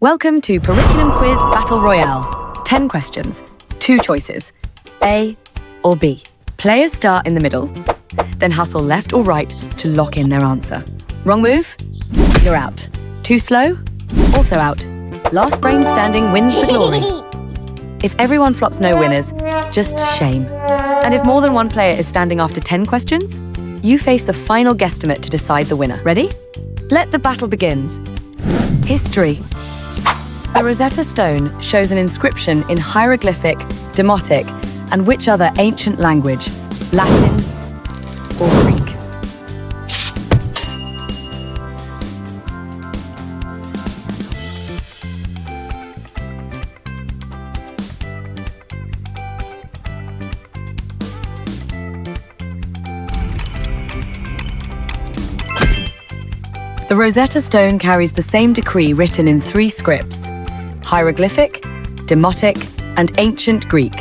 Welcome to Curriculum Quiz Battle Royale. 10 questions, 2 choices, A or B. Players start in the middle, then hustle left or right to lock in their answer. Wrong move? You're out. Too slow? Also out. Last brain standing wins the glory. If everyone flops no winners, just shame. And if more than one player is standing after 10 questions, you face the final guesstimate to decide the winner. Ready? Let the battle begins. History. The Rosetta Stone shows an inscription in hieroglyphic, Demotic, and which other ancient language? Latin or Greek? The Rosetta Stone carries the same decree written in 3 scripts: hieroglyphic, Demotic, and ancient Greek.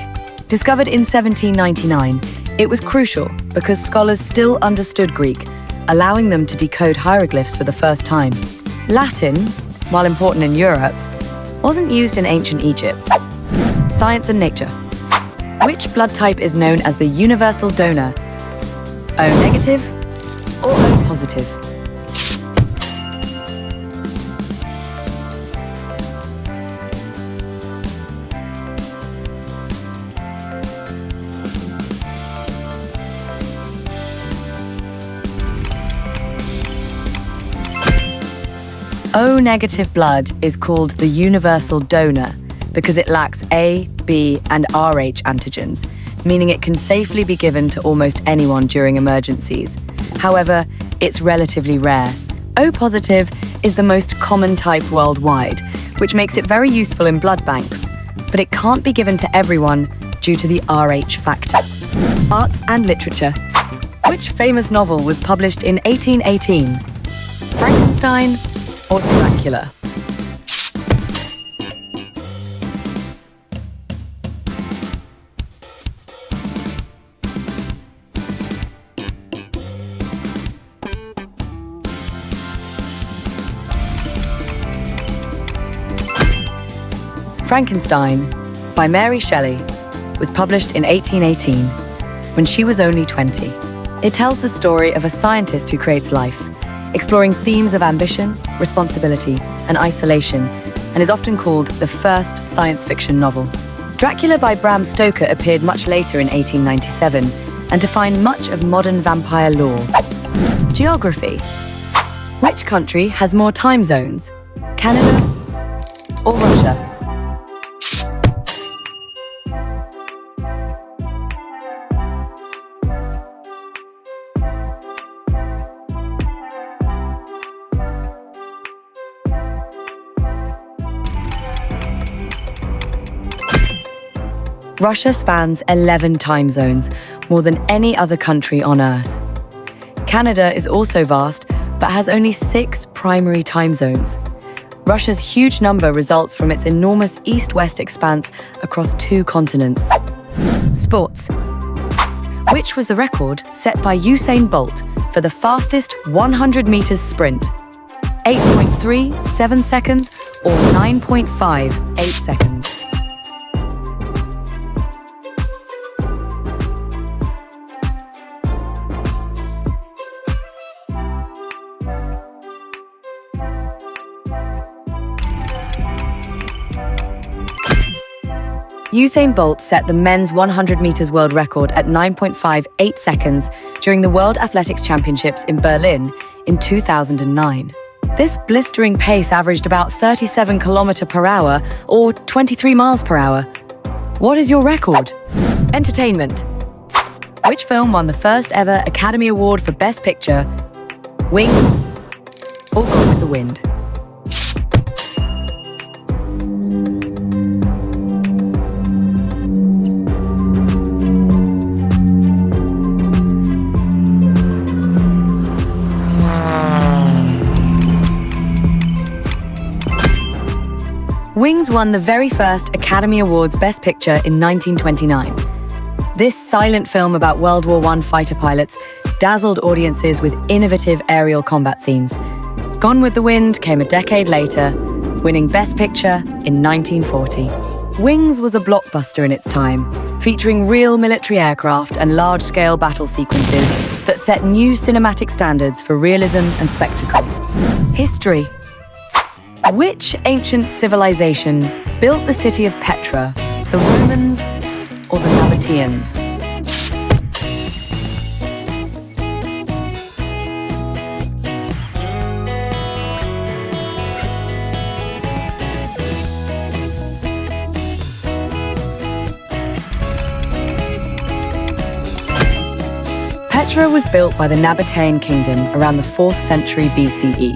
Discovered in 1799, it was crucial because scholars still understood Greek, allowing them to decode hieroglyphs for the first time. Latin, while important in Europe, wasn't used in ancient Egypt. Science and nature. Which blood type is known as the universal donor? O negative or O positive? O negative blood is called the universal donor because it lacks A, B, and Rh antigens, meaning it can safely be given to almost anyone during emergencies. However, it's relatively rare. O positive is the most common type worldwide, which makes it very useful in blood banks, but it can't be given to everyone due to the Rh factor. Arts and literature. Which famous novel was published in 1818? Frankenstein or Dracula? Frankenstein, by Mary Shelley, was published in 1818, when she was only 20. It tells the story of a scientist who creates life, exploring themes of ambition, responsibility, and isolation, and is often called the first science fiction novel. Dracula by Bram Stoker appeared much later in 1897 and defined much of modern vampire lore. Geography. Which country has more time zones? Canada or Russia? Russia spans 11 time zones, more than any other country on Earth. Canada is also vast, but has only 6 primary time zones. Russia's huge number results from its enormous east-west expanse across 2 continents. Sports. Which was the record set by Usain Bolt for the fastest 100 meters sprint? 8.37 seconds or 9.58 seconds? Usain Bolt set the men's 100 meters world record at 9.58 seconds during the World Athletics Championships in Berlin in 2009. This blistering pace averaged about 37 km per hour or 23 miles per hour. What is your record? Entertainment. Which film won the first ever Academy Award for Best Picture? Wings or Gone with the Wind? Wings won the very first Academy Awards Best Picture in 1929. This silent film about World War I fighter pilots dazzled audiences with innovative aerial combat scenes. Gone with the Wind came a decade later, winning Best Picture in 1940. Wings was a blockbuster in its time, featuring real military aircraft and large-scale battle sequences that set new cinematic standards for realism and spectacle. History. Which ancient civilization built the city of Petra, the Romans or the Nabateans? Petra was built by the Nabatean kingdom around the 4th century BCE.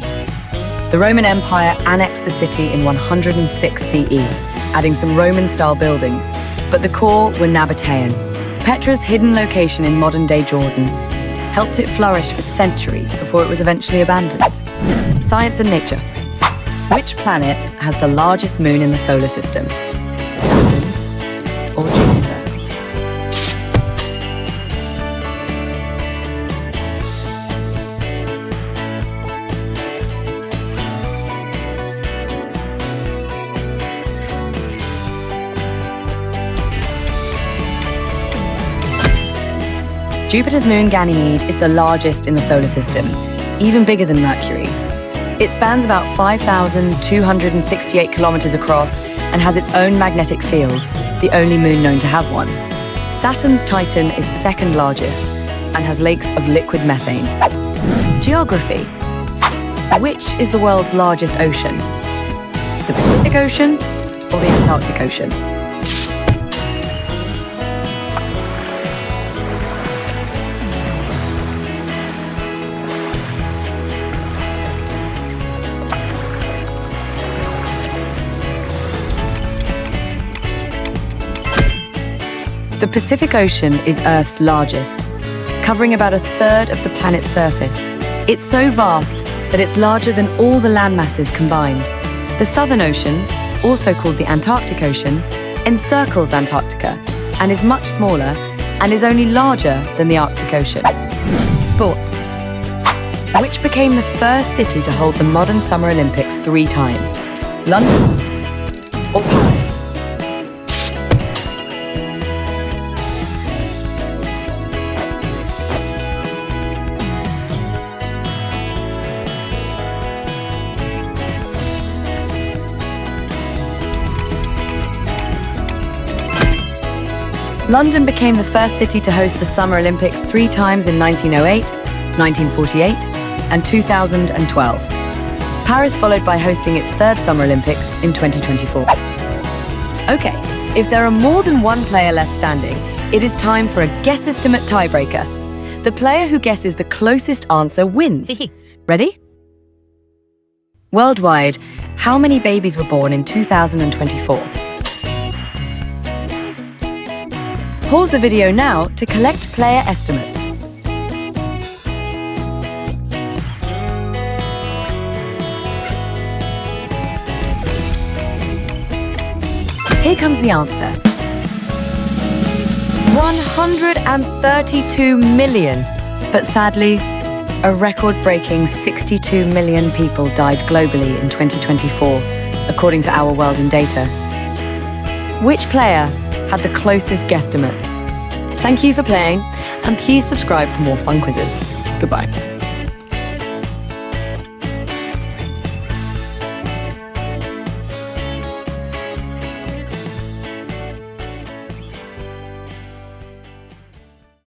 The Roman Empire annexed the city in 106 CE, adding some Roman-style buildings, but the core were Nabatean. Petra's hidden location in modern-day Jordan helped it flourish for centuries before it was eventually abandoned. Science and nature. Which planet has the largest moon in the solar system? Saturn or Jupiter? Jupiter's moon Ganymede is the largest in the solar system, even bigger than Mercury. It spans about 5,268 kilometers across and has its own magnetic field, the only moon known to have one. Saturn's Titan is second largest and has lakes of liquid methane. Geography. Which is the world's largest ocean? The Pacific Ocean or the Antarctic Ocean? The Pacific Ocean is Earth's largest, covering about a third of the planet's surface. It's so vast that it's larger than all the land masses combined. The Southern Ocean, also called the Antarctic Ocean, encircles Antarctica and is much smaller and is only larger than the Arctic Ocean. Sports. Which became the first city to hold the modern Summer Olympics 3 times? London or Paris? London became the first city to host the Summer Olympics 3 times in 1908, 1948, and 2012. Paris followed by hosting its 3rd Summer Olympics in 2024. Okay, if there are more than one player left standing, it is time for a Guesstimate tiebreaker. The player who guesses the closest answer wins. Ready? Worldwide, how many babies were born in 2024? Pause the video now to collect player estimates. Here comes the answer. 132 million. But sadly, a record-breaking 62 million people died globally in 2024, according to Our World in Data. Which player had the closest guesstimate? Thank you for playing, and please subscribe for more fun quizzes. Goodbye.